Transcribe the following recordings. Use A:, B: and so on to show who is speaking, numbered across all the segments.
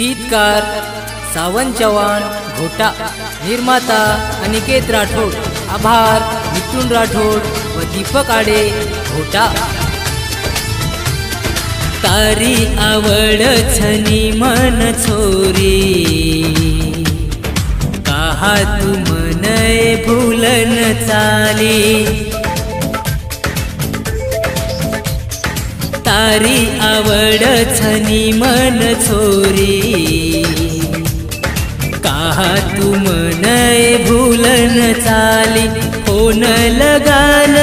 A: गीतकार सावन चव्हाण घोटा, निर्माता अनिकेत राठोड, आभार मिथुन राठोड व दीपक आडे घोटा। तारी आवड छनी मन छोरी, काहा तू मनय भूलन चाली। तारी आवड छनी मन छोरी, काहा तू मनय भूलन चाली। होन लगान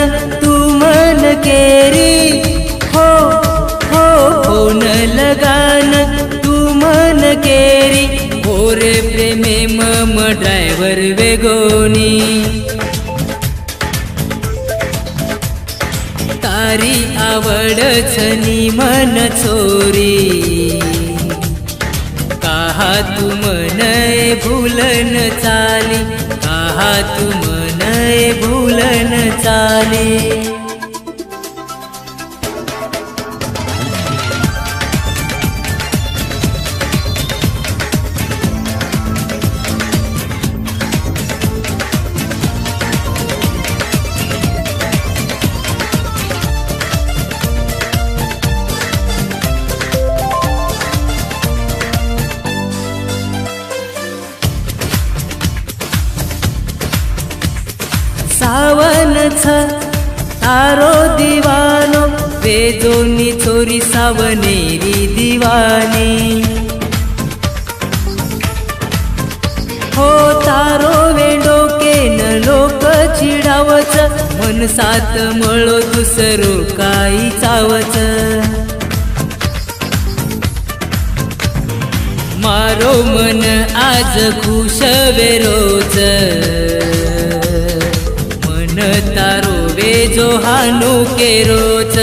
A: तू मन केरी, हो हो होन लगान तू मन केरी। होरे प्रेमे मम ड्रायव्हर वेगोनी, तारी आवड छनी मन छोरी, काहा तू मनय भूलन चाली। काहा तू मनय भूलन चाली। सावन छ तारो दीवानो, वेजोनी छोरी सावनेरी दीवानी। हो तारो वेडो के न लोक चिडावच, मन सात मळो दुसरो काही चावच। मारो मन आज खुश वेरोच, तारो वेजो हानु के रोच।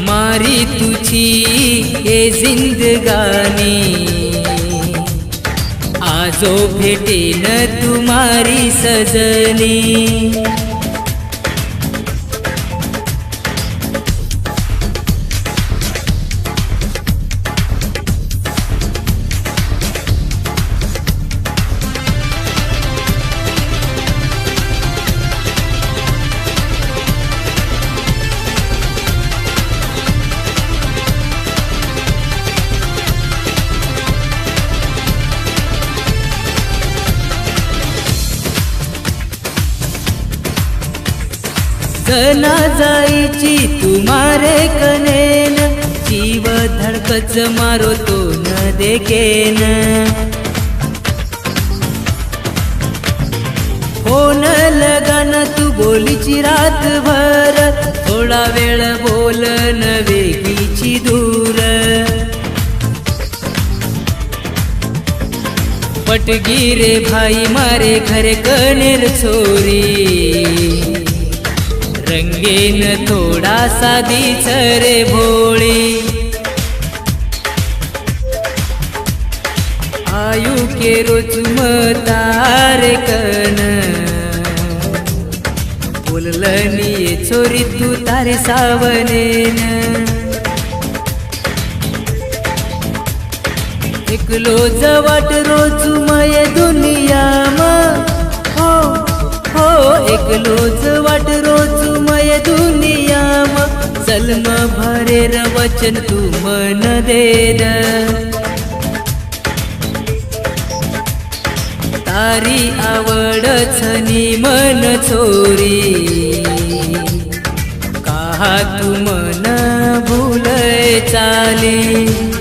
A: मारी तुझी ये जिंदगानी, आजो भेटे न तुम्हारी सजनी। जना जायची तुम्हारे कनेन, जीव धडकच मारो तो न देखेन। होन लगान तू बोलीची रात भर, थोडा वेळ बोलन वेगळीची दूर। पटगी रे भाई मारे घरे कनेर छोरी, रंगेन थोडा साधी रे भोळी। आयु के रोज मतारे कन, बोललनी छोरी तू तारे सावनेन। एकलो जवाट रोज मय दुनिया मा, हो हो एकलो जवाट रोज मय दुनिया मा। जन्म भरेर वचन तू मन देन, तारी आवड छनी मन छोरी, काहा तू मन भूलय चाली।